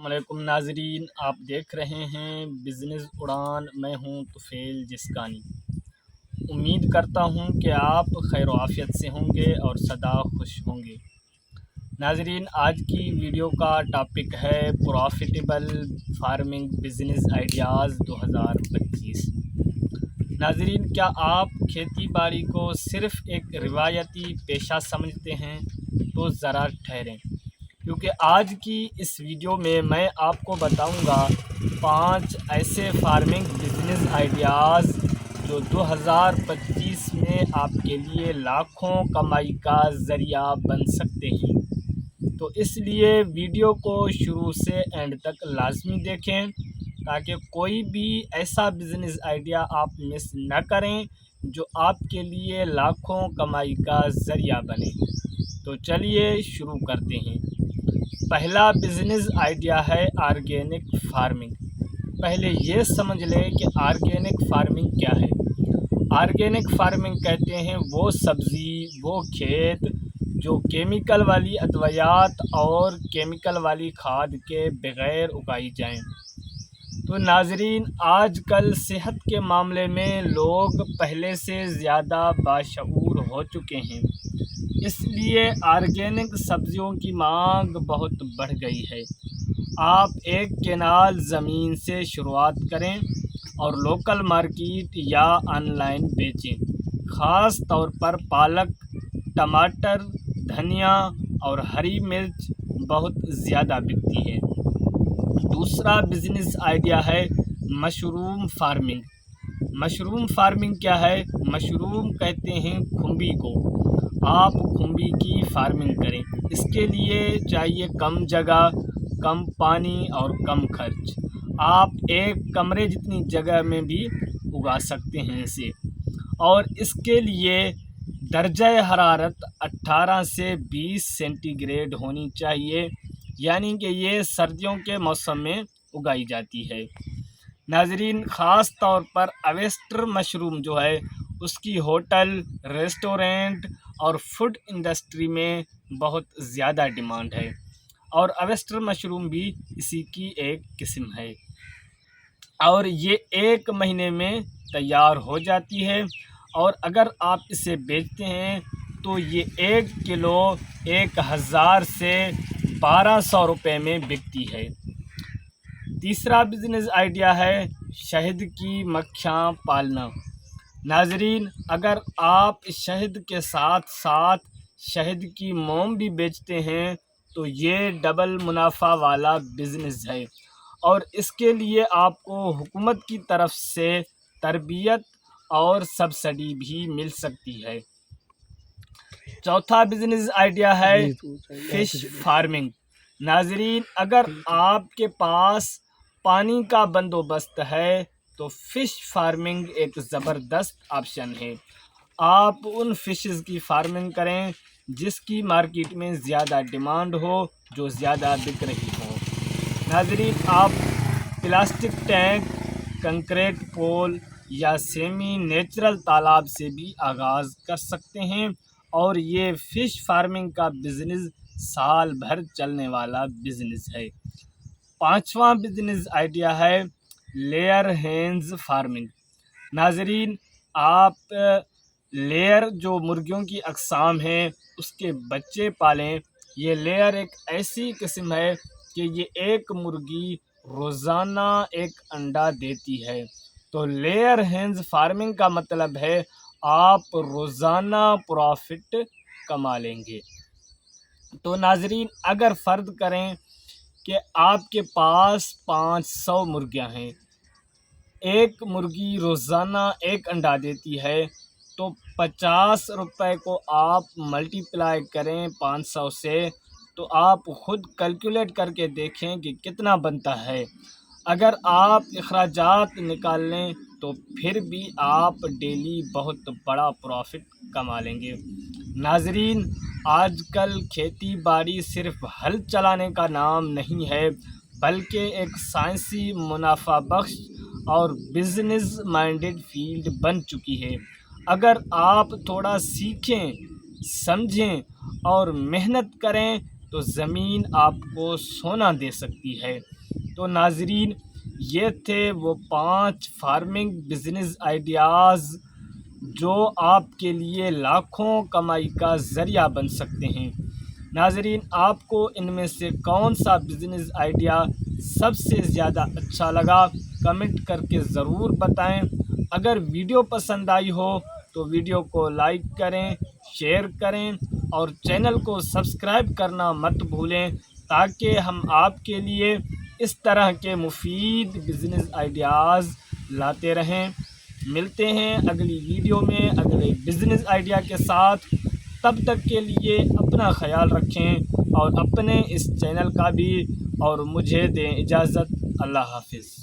علیکم ناظرین، آپ دیکھ رہے ہیں بزنس اڑان۔ میں ہوں طفیل جسکانی۔ امید کرتا ہوں کہ آپ خیر و عافیت سے ہوں گے اور سدا خوش ہوں گے۔ ناظرین، آج کی ویڈیو کا ٹاپک ہے پروفیٹیبل فارمنگ بزنس آئیڈیاز 2025۔ ناظرین، کیا آپ کھیتی باڑی کو صرف ایک روایتی پیشہ سمجھتے ہیں؟ تو ذرا ٹھہریں، کیونکہ آج کی اس ویڈیو میں آپ کو بتاؤں گا 5 ایسے فارمنگ بزنس آئیڈیاز جو 2025 میں آپ کے لیے لاکھوں کمائی کا ذریعہ بن سکتے ہیں۔ تو اس لیے ویڈیو کو شروع سے اینڈ تک لازمی دیکھیں تاکہ کوئی بھی ایسا بزنس آئیڈیا آپ مس نہ کریں جو آپ کے لیے لاکھوں کمائی کا ذریعہ بنے۔ تو چلیے شروع کرتے ہیں۔ پہلا بزنس آئیڈیا ہے آرگینک فارمنگ۔ پہلے یہ سمجھ لیں کہ آرگینک فارمنگ کیا ہے۔ آرگینک فارمنگ کہتے ہیں وہ سبزی، وہ کھیت جو کیمیکل والی ادویات اور کیمیکل والی کھاد کے بغیر اگائی جائیں۔ تو ناظرین، آج کل صحت کے معاملے میں لوگ پہلے سے زیادہ باشعور ہو چکے ہیں، اس لیے آرگینک سبزیوں کی مانگ بہت بڑھ گئی ہے۔ آپ ایک کنال زمین سے شروعات کریں اور لوکل مارکیٹ یا آن لائن بیچیں۔ خاص طور پر پالک، ٹماٹر، دھنیا اور ہری مرچ بہت زیادہ بکتی ہے۔ دوسرا بزنس آئیڈیا ہے مشروم فارمنگ۔ مشروم فارمنگ کیا ہے؟ مشروم کہتے ہیں کھمبی کو۔ آپ کھمبی کی فارمنگ کریں۔ اس کے لیے چاہیے کم جگہ، کم پانی اور کم خرچ۔ آپ ایک کمرے جتنی جگہ میں بھی اگا سکتے ہیں اسے، اور اس کے لیے درجہ حرارت 18 سے 20 سینٹی گریڈ ہونی چاہیے، یعنی کہ یہ سردیوں کے موسم میں اگائی جاتی ہے۔ ناظرین، خاص طور پر اویسٹر مشروم جو ہے اس کی ہوٹل، ریسٹورنٹ اور فوڈ انڈسٹری میں بہت زیادہ ڈیمانڈ ہے، اور اویسٹر مشروم بھی اسی کی ایک قسم ہے، اور یہ 1 مہینے میں تیار ہو جاتی ہے، اور اگر آپ اسے بیچتے ہیں تو یہ 1 کلو 1000 سے 1200 روپے میں بکتی ہے۔ تیسرا بزنس آئیڈیا ہے شہد کی مکھیاں پالنا۔ ناظرین، اگر آپ شہد کے ساتھ ساتھ شہد کی موم بھی بیچتے ہیں تو یہ ڈبل منافع والا بزنس ہے، اور اس کے لیے آپ کو حکومت کی طرف سے تربیت اور سبسڈی بھی مل سکتی ہے۔ چوتھا بزنس آئیڈیا ہے فش فارمنگ۔ ناظرین، اگر آپ کے پاس پانی کا بندوبست ہے تو فش فارمنگ ایک زبردست آپشن ہے۔ آپ ان فشز کی فارمنگ کریں جس کی مارکیٹ میں زیادہ ڈیمانڈ ہو، جو زیادہ بک رہی ہو۔ ناظرین، آپ پلاسٹک ٹینک، کنکریٹ پول یا سیمی نیچرل تالاب سے بھی آغاز کر سکتے ہیں، اور یہ فش فارمنگ کا بزنس سال بھر چلنے والا بزنس ہے۔ پانچواں بزنس آئیڈیا ہے لیئر ہینز فارمنگ۔ ناظرین، آپ لیئر جو مرغیوں کی اقسام ہیں اس کے بچے پالیں۔ یہ لیئر ایک ایسی قسم ہے کہ یہ ایک مرغی روزانہ 1 انڈا دیتی ہے۔ تو لیئر ہینز فارمنگ کا مطلب ہے آپ روزانہ پروفٹ کما لیں گے۔ تو ناظرین، اگر فرض کریں کہ آپ کے پاس 500 مرغیاں ہیں، ایک مرغی روزانہ 1 انڈا دیتی ہے، تو 50 روپے کو آپ ملٹی پلائی کریں 500 سے، تو آپ خود کیلکولیٹ کر کے دیکھیں کہ کتنا بنتا ہے۔ اگر آپ اخراجات نکال لیں تو پھر بھی آپ ڈیلی بہت بڑا پروفٹ کما لیں گے۔ ناظرین، آج کل کھیتی باڑی صرف ہل چلانے کا نام نہیں ہے، بلکہ ایک سائنسی، منافع بخش اور بزنس مائنڈڈ فیلڈ بن چکی ہے۔ اگر آپ تھوڑا سیکھیں، سمجھیں اور محنت کریں تو زمین آپ کو سونا دے سکتی ہے۔ تو ناظرین، یہ تھے وہ 5 فارمنگ بزنس آئیڈیاز جو آپ کے لیے لاکھوں کمائی کا ذریعہ بن سکتے ہیں۔ ناظرین، آپ کو ان میں سے کون سا بزنس آئیڈیا سب سے زیادہ اچھا لگا کمنٹ کر کے ضرور بتائیں۔ اگر ویڈیو پسند آئی ہو تو ویڈیو کو لائک کریں، شیئر کریں اور چینل کو سبسکرائب کرنا مت بھولیں تاکہ ہم آپ کے لیے اس طرح کے مفید بزنس آئیڈیاز لاتے رہیں۔ ملتے ہیں اگلی ویڈیو میں اگلے بزنس آئیڈیا کے ساتھ۔ تب تک کے لیے اپنا خیال رکھیں اور اپنے اس چینل کا بھی، اور مجھے دیں اجازت۔ اللہ حافظ۔